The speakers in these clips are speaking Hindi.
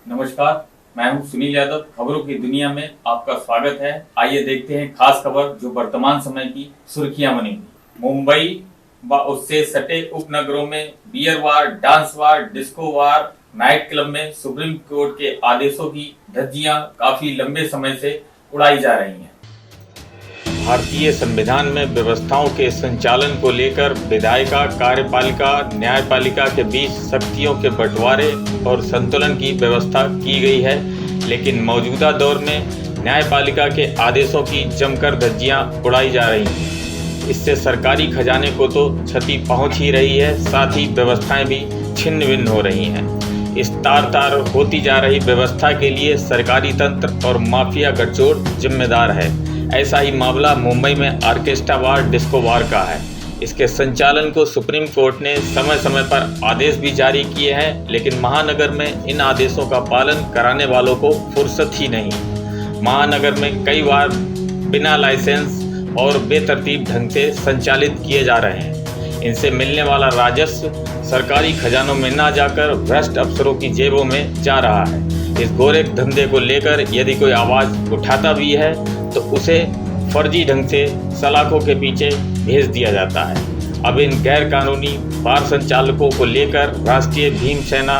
नमस्कार, मैं हूं सुनील यादव। खबरों की दुनिया में आपका स्वागत है। आइए देखते हैं खास खबर जो वर्तमान समय की सुर्खियां बनी हुई। मुंबई व उससे सटे उपनगरों में beer bar, dance bar, disco bar, night club में सुप्रीम कोर्ट के आदेशों की धज्जियां काफी लंबे समय से उड़ाई जा रही हैं। भारतीय संविधान में व्यवस्थाओं के संचालन को लेकर विधायिका, कार्यपालिका, न्यायपालिका के बीच शक्तियों के बंटवारे और संतुलन की व्यवस्था की गई है, लेकिन मौजूदा दौर में न्यायपालिका के आदेशों की जमकर धज्जियां उड़ाई जा रही हैं। इससे सरकारी खजाने को तो क्षति पहुंच ही रही है, साथ ही व्यवस्थाएं भी छिन्न भिन्न हो रही हैं। इस तार होती जा रही व्यवस्था के लिए सरकारी तंत्र और माफिया गठजोड़ जिम्मेदार है। ऐसा ही मामला मुंबई में ऑर्केस्ट्रा बार, डिस्को बार का है। इसके संचालन को सुप्रीम कोर्ट ने समय समय पर आदेश भी जारी किए हैं, लेकिन महानगर में इन आदेशों का पालन कराने वालों को फुर्सत ही नहीं। महानगर में कई बार बिना लाइसेंस और बेतरतीब ढंग से संचालित किए जा रहे हैं। इनसे मिलने वाला राजस्व सरकारी खजानों में ना जाकर भ्रष्ट अफसरों की जेबों में जा रहा है। इस गोरे धंधे को लेकर यदि कोई आवाज़ उठाता भी है तो उसे फर्जी ढंग से सलाखों के पीछे भेज दिया जाता है। अब इन गैर कानूनी बार संचालकों को लेकर राष्ट्रीय भीम सेना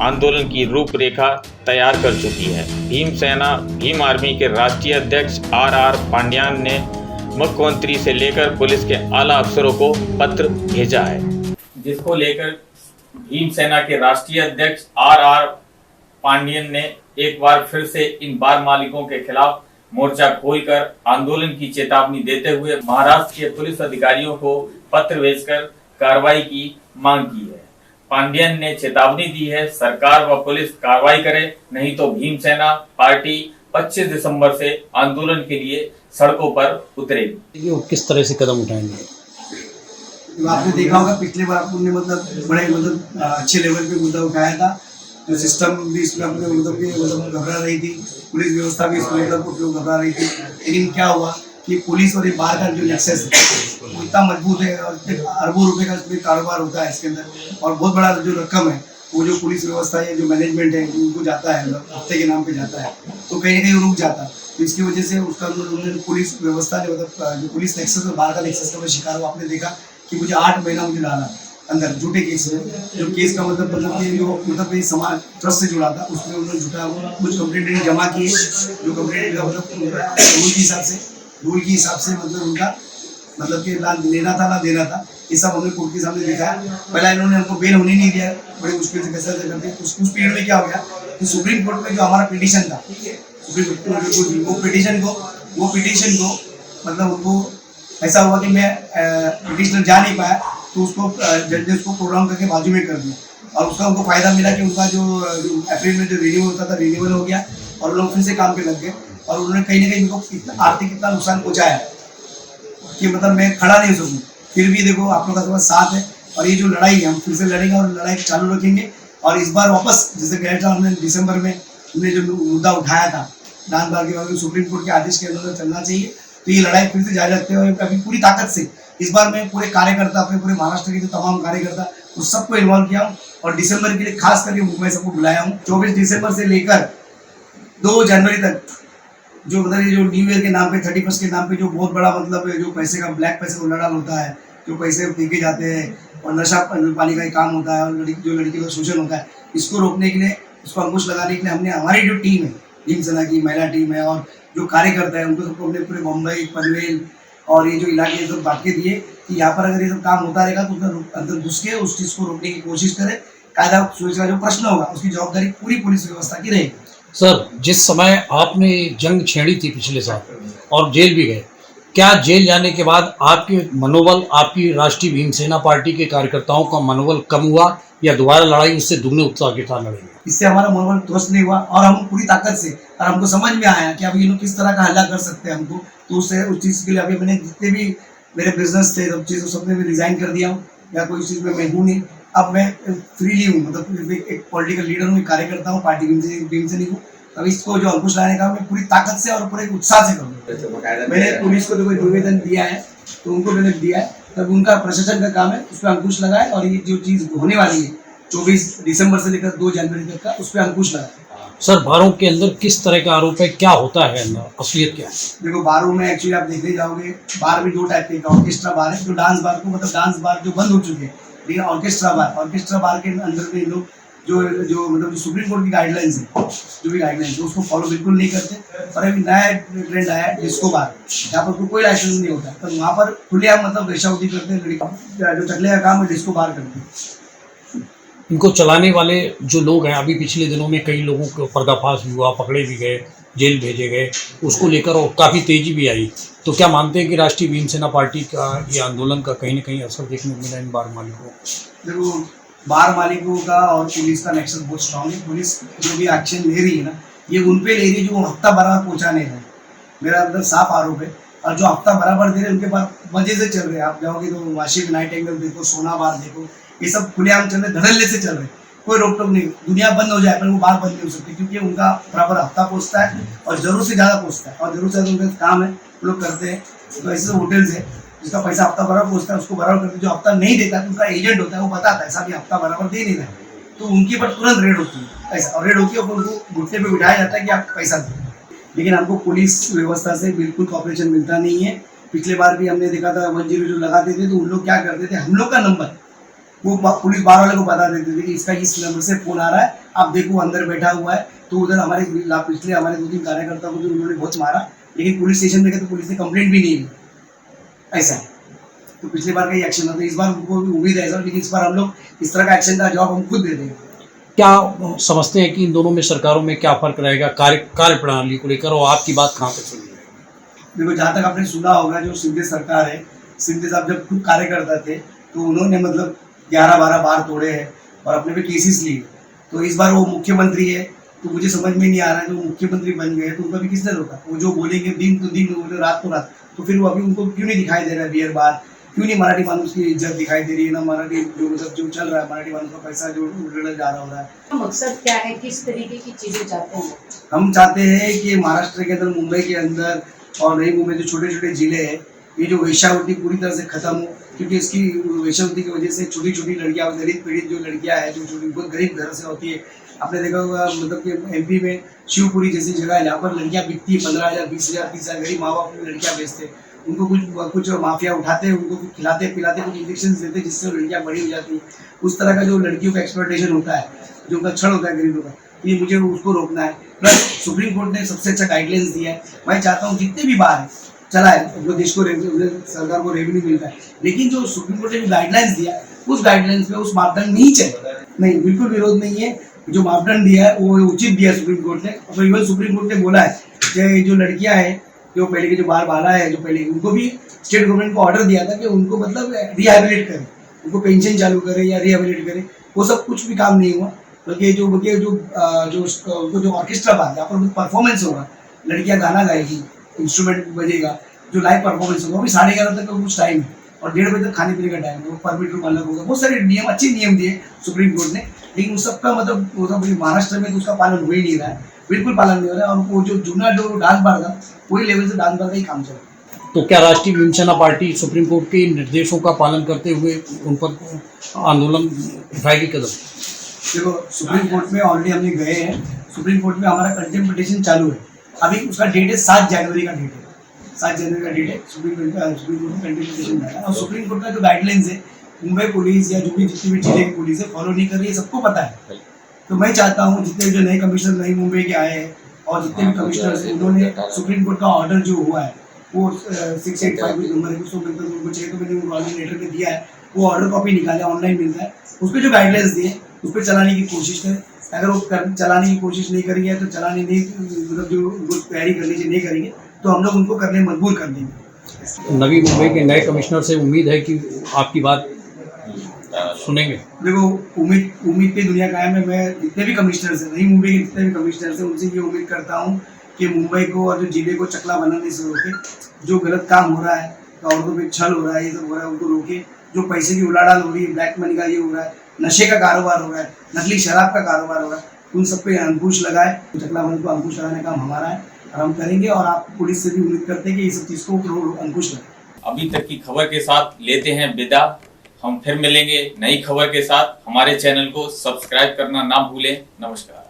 आंदोलन की रूपरेखा तैयार कर चुकी है। भीम सेना भीम आर्मी के राष्ट्रीय अध्यक्ष आर पांड्यान ने मुख्यमंत्री से लेकर पुलिस के आला अफसरों को पत्र भेजा है, जिसको लेकर भीम सेना के राष्ट्रीय अध्यक्ष आर पांड्यन ने एक बार फिर से इन बार मालिकों के खिलाफ मोर्चा खोलकर आंदोलन की चेतावनी देते हुए महाराष्ट्र के पुलिस अधिकारियों को पत्र भेजकर कार्रवाई की मांग की है। पांड्यन ने चेतावनी दी है, सरकार व पुलिस कार्रवाई करे, नहीं तो भीम सेना पार्टी 25 दिसंबर से आंदोलन के लिए सड़कों पर उतरेगी। ये किस तरह से कदम उठाएंगे? आपने देखा होगा पिछले बार आपने बड़े अच्छे लेवल पे मुद्दा उठाया था। जो सिस्टम भी इसमें अपने घबरा रही थी, पुलिस व्यवस्था भी इसमें घबरा रही थी। लेकिन क्या हुआ कि पुलिस और ये बाहर का जो नेक्सस है वो इतना मजबूत है और अरबों रुपए का इसमें कारोबार होता है इसके अंदर, और बहुत बड़ा जो रकम है वो जो पुलिस व्यवस्था है, जो मैनेजमेंट है, उनको जाता है, हफ्ते के नाम पे जाता है, तो कहीं ना कहीं रुक जाता है। तो इसकी वजह से उसका उन्होंने पुलिस व्यवस्था ने जो पुलिस नेक्सस और बाहर का नेक्सस का शिकार हुआ। आपने देखा कि मुझे 8 महीना मुझे डाला अंदर झूठे केस में। जो केस का मतलब कि जो समाज ट्रस्ट से जुड़ा था उसमें उन्होंने झूठा कुछ कंप्लेंट जमा किए। जो कंप्लेंट का मतलब रूल के हिसाब से मतलब उनका मतलब कि ना लेना था ना देना था, ये सब हमने कोर्ट के सामने देखा है। पहला इन्होंने हमको बेल होने नहीं दिया, बड़े मुश्किल से कैसे करते। उस पीरियड में क्या हो गया कि सुप्रीम कोर्ट में जो हमारा पिटीशन था, सुप्रीम कोर्ट वो पिटीशन को मतलब उनको ऐसा हुआ कि मैं पिटिशनर जा नहीं पाया, तो उसको जज ने उसको प्रोग्राम करके बाजू में कर दिया। और उसका उनको फायदा मिला कि उनका जो अप्रैल में जो रिन्यूअल होता था रिन्यूअल हो गया और लोग फिर से काम पे लग गए। और उन्होंने कहीं ना कहीं उनको आर्थिक इतना नुकसान पहुँचाया कि मतलब मैं खड़ा नहीं हो सकूँ। फिर भी देखो आप लोग का साथ है, और ये जो लड़ाई है हम फिर से लड़ेंगे और लड़ाई चालू रखेंगे। और इस बार वापस जैसे गया था हमने दिसंबर में, हमने जो मुद्दा उठाया था डांस बार के बारे में, सुप्रीम कोर्ट के आदेश के अनुसार चलना चाहिए। तो ये लड़ाई फिर से जारी रखते हुए अभी पूरी ताकत से इस बार मैं पूरे कार्यकर्ता, अपने पूरे महाराष्ट्र के जो तमाम कार्यकर्ता उस सबको इन्वॉल्व किया हूँ। और दिसंबर के लिए खास करके मुंबई सबको बुलाया हूँ। 24 दिसंबर से लेकर 2 जनवरी तक जो मतलब ये जो न्यू ईयर के नाम पे 31 के नाम पे जो बहुत बड़ा मतलब जो पैसे का ब्लैक पैसे का उड़ाल होता है, जो पैसे फेंके जाते हैं और नशा पानी का ही काम होता है, और जो लड़की का शोषण होता है, इसको रोकने के लिए, इसको अंकुश लगाने के लिए हमने हमारी जो टीम है, भीम सेना की महिला टीम है और जो कार्यकर्ता है उनको सबको हमने पूरे मुंबई, पनवेल और ये जो इलाके सब बांट के दिए कि यहाँ पर अगर ये सब काम होता रहेगा तो उसका अंदर घुस के उस चीज़ को रोकने की कोशिश करें। कायदा सुरक्षा जो प्रश्न होगा उसकी जवाबदारी पूरी पुलिस व्यवस्था की रहेगी। सर, जिस समय आपने जंग छेड़ी थी पिछले साल और जेल भी गए, क्या जेल जाने के बाद आपके मनोबल, आपकी राष्ट्रीय भीम सेना पार्टी के कार्यकर्ताओं का मनोबल कम हुआ या दोबारा लड़ाई उससे दुगने उत्साह के साथ लड़ेंगे? इससे हमारा मनोबल ध्वस्त नहीं हुआ और हम पूरी ताकत से, और हमको समझ में आया कि अब ये लोग किस तरह का हल्ला कर सकते हैं हमको, तो उससे उस चीज़ के लिए अभी मैंने जितने भी मेरे बिजनेस थे सब चीज़ सब में भी रिजाइन कर दिया हूँ, या कोई चीज़ में मैं हूँ नहीं। अब मैं फ्रीली हूँ, मतलब एक पॉलिटिकल लीडर हूँ, एक कार्यकर्ता हूँ, पार्टी भीम से नहीं हूँ। अब इसको जो अंकुश लाने का मैं पूरी ताकत से और पूरे उत्साह से करूँगा। मैंने पुलिस को जो कोई निवेदन दिया है तो उनको मैंने दिया है, तब उनका प्रशासन का काम है उस पर अंकुश लगाए, और ये जो चीज़ होने वाली है 24 दिसंबर से लेकर 2 जनवरी तक का, उस पर अंकुश लगाए। सर बारों के अंदर किस तरह का आरोप है, क्या होता है अंदर, असलियत क्या है? देखो बारों में एक्चुअली आप देखने जाओगे, बार भी दो टाइप के, ऑर्केस्ट्रा बार है जो डांस बार को मतलब डांस बार जो बंद हो चुके हैं, लेकिन ऑर्केस्ट्रा बार के अंदर में लोग जो मतलब जो सुप्रीम कोर्ट की गाइडलाइंस है, जो भी गाइडलाइंस है उसको फॉलो बिल्कुल नहीं करते। और अभी नया ट्रेंड आया है डिस्को बार, यहाँ पर कोई लाइसेंस नहीं होता, तो वहाँ पर खुलेआम मतलब वेश्यावृत्ति करते हैं, लड़की जो चकले का काम है डिस्को बार करते हैं। इनको चलाने वाले जो लोग हैं, अभी पिछले दिनों में कई लोगों को पर्दाफाश भी हुआ, पकड़े भी गए, जेल भेजे गए, उसको लेकर और काफ़ी तेजी भी आई। तो क्या मानते हैं कि राष्ट्रीय भीम सेना पार्टी का ये आंदोलन का कहीं ना कहीं असर देखने को मिला इन बार मालिकों को? देखो बार मालिकों का और पुलिस का नेक्सस बहुत स्ट्रांग है। पुलिस जो भी एक्शन ले रही है ना, ये उन पे ले रही है जो हफ्ता बराबर पहुँचाने हैं, मेरा मतलब साफ आरोप है। और जो हफ्ता बराबर दे रहे हैं उनके पास मजे से चल रहे हैं। आप जाओगे तो वाशी में नाइट एंगल देखो, सोना बार देखो, ये सब खुलेआम चल रहे, धड़ल्ले से चल रहे, कोई रोक टोक नहीं। दुनिया बंद हो जाए पर वो बार बंद नहीं हो सकती, क्योंकि उनका बराबर हफ्ता पहुँचता है और जरूरत से ज़्यादा पहुँचता है, और जरूरत से ज़्यादा उनका काम है, वो लोग करते हैं। तो ऐसे होटल्स है जिसका पैसा हफ्ता बराबर पहुँचता है उसको बराबर करते हैं, जो हफ्ता नहीं देता है उनका एजेंट होता है, वो बताता है ऐसा भी हफ्ता बराबर दे नहीं रहा है, तो उनके पर तुरंत रेड होती है ऐसा, और रेड होती है और उनको घुटने पर बिठाया जाता है कि आप पैसा दें। लेकिन हमको पुलिस व्यवस्था से बिल्कुल कॉपरेशन मिलता नहीं है। पिछले बार भी हमने देखा था 10 जो लगाते थे तो उन लोग क्या करते थे, हम लोग का नंबर वो पुलिस बार वाले को बता देते थे कि इसका इस नंबर से फोन आ रहा है, आप देखो अंदर बैठा हुआ है। तो उधर हमारे पिछले हमारे 2-3 कार्यकर्ताओं को उन्होंने बहुत मारा, लेकिन पुलिस स्टेशन में गए तो पुलिस ने कंप्लेंट भी नहीं ली, ऐसा है। तो पिछले बार का ही एक्शन था, तो इस बार उनको भी उम्मीद है ऐसा, लेकिन इस बार हम लोग इस तरह का एक्शन का जवाब हम खुद दे देंगे। क्या समझते हैं कि इन दोनों में सरकारों में क्या फर्क रहेगा कार्य प्रणाली को लेकर, और आपकी बात कहाँ तक चल रही है? देखो जहाँ तक आपने सुना होगा, जो शिंदे सरकार है, शिंदे साहब जब खुद कार्यकर्ता थे तो उन्होंने मतलब 11-12 बार तोड़े हैं और अपने पे केसेस लिए। तो इस बार वो मुख्यमंत्री है, तो मुझे समझ में नहीं आ रहा है, जो मुख्यमंत्री बन गए तो उनका भी किसने रोका? वो जो बोलेंगे दिन तो दिन, रात तो रात, तो फिर वो अभी उनको क्यों नहीं दिखाई दे रहा है बियर बार? क्यों नहीं मराठी मानुस की इज्जत दिखाई दे रही है ना? मराठी जो मतलब जो चल रहा है, मराठी मानुस का पैसा जो उड़ने जा रहा हो रहा है। मकसद क्या है, किस तरीके की चीजें चाहते हैं? हम चाहते हैं कि महाराष्ट्र के अंदर, मुंबई के अंदर और नई मुंबई जो छोटे छोटे जिले हैं, ये जो वेश्यावृत्ति पूरी तरह से खत्म हो, क्योंकि इसकी वेश्यावृत्ति की वजह से छोटी छोटी लड़कियां, दलित पीड़ित जो लड़कियां हैं, जो छोटी बहुत गरीब घर से होती है, आपने देखा होगा मतलब कि एमपी में शिवपुरी जैसी जगह है जहाँ पर लड़कियां बिकती है 15,000, 20,000, 30,000, गरीब माँ बाप अपनी लड़कियां बेचते, उनको कुछ माफिया उठाते हैं, उनको खिलाते पिलाते, कुछ इंजेक्शन देते जिससे वो लड़कियां बड़ी हो जाती है। उस तरह का जो लड़कियों का एक्सप्लॉयटेशन होता है, जो उनका छल होता है गरीबों का, ये मुझे उसको रोकना है। प्लस सुप्रीम कोर्ट ने सबसे अच्छा गाइडलाइंस दिया है। मैं चाहता हूँ जितने भी बार चला है, जो देश को सरकार को रेवेन्यू मिलता है, लेकिन जो सुप्रीम कोर्ट ने जो गाइडलाइंस दिया है उस गाइडलाइंस पे, उस मापदंड नहीं चले। नहीं, बिल्कुल विरोध नहीं है, जो मापदंड दिया है वो उचित दिया सुप्रीम कोर्ट ने। और इवन सुप्रीम कोर्ट ने बोला है कि जो लड़कियां हैं, जो पहले के जो बार बाला है, जो पहले उनको भी स्टेट गवर्नमेंट को ऑर्डर दिया था कि उनको मतलब रिहेबिलिटेट करे, उनको पेंशन चालू करे या रिहेबिलिटेट करे, वो सब कुछ भी काम नहीं हुआ। बल्कि जो ऑर्केस्ट्रा बार जहाँ पर परफॉर्मेंस होगा, लड़कियां गाना गाएगी, इंस्ट्रूमेंट बजेगा, जो लाइव परफॉर्मेंस होगा, वो भी 11:30 तक का कुछ टाइम है और 1:30 बजे तक खाने पीने का टाइम है, वो परमिट रूम अलग होगा। बहुत सारे नियम, अच्छे नियम दिए सुप्रीम कोर्ट ने, लेकिन उस सबका मतलब वो सब महाराष्ट्र में तो उसका पालन हो ही नहीं रहा है, बिल्कुल पालन नहीं हो रहा है। और वो जो जूना जो डांस बार था, वही लेवल से डांस बार का ही काम चल रहा है। तो क्या राष्ट्रीय भीम सेना पार्टी सुप्रीम कोर्ट के निर्देशों का पालन करते हुए उन पर आंदोलन उठाएगी कदम? देखो सुप्रीम कोर्ट में ऑलरेडी हमने गए हैं, सुप्रीम कोर्ट में हमारा कंटेम्प्ट पिटीशन चालू है। अभी उसका डेट है 7 जनवरी का डेट है, 7 जनवरी का डेट है सुप्रीम कोर्ट में कंटेम्प्ट पिटीशन डाला। और सुप्रीम कोर्ट का जो गाइडलाइंस है, मुंबई पुलिस या जो भी जितनी भी जिले की पुलिस है फॉलो नहीं कर रही है, सबको पता है। तो मैं चाहता हूँ जितने जो नए कमिश्नर नई मुंबई के आए हैं और जितने भी कमिश्नर हैं, उन्होंने सुप्रीम कोर्ट का ऑर्डर जो हुआ है वो 685 नंबर है, उसको उनको चाहिए तो मैंने उनको ऑनलाइन लेटर में दिया है, वो ऑर्डर कॉपी निकाले, ऑनलाइन मिलता है, उस पर जो गाइडलाइंस दिए उस पर चलाने की कोशिश करें। अगर वो चलाने की कोशिश नहीं करेंगे तो चलाने नहीं, मतलब जो तैयारी करनी चाहिए नहीं करेंगे तो हम लोग उनको करने मजबूर कर देंगे। नवी मुंबई के नए कमिश्नर से उम्मीद है कि आपकी बात सुनेंगे। देखो उम्मीद की दुनिया कायम है। मैं जितने भी कमिश्नर्स हैं, नई मुंबई के जितने भी कमिश्नर्स हैं, उनसे ये उम्मीद करता हूँ कि मुंबई को और जो जिले को चकला बनाने से रोके, जो गलत काम हो रहा है, औरतों पे छल हो रहा है, ये सब हो रहा है, उनको रोके। जो पैसे की उड़ाड़ाल हो रही है, ब्लैक मनी का ये हो रहा है, नशे का कारोबार हो रहा है, नकली शराब का कारोबार हो रहा है, उन सब पे अंकुश लगाए। चकला बंद को अंकुश लगाने का काम हमारा है और हम करेंगे, और आप पुलिस से भी उम्मीद करते हैं कि ये सब चीज़ को अंकुश लगाए। अभी तक की खबर के साथ लेते हैं विदा। हम फिर मिलेंगे नई खबर के साथ। हमारे चैनल को सब्सक्राइब करना ना भूलें। नमस्कार।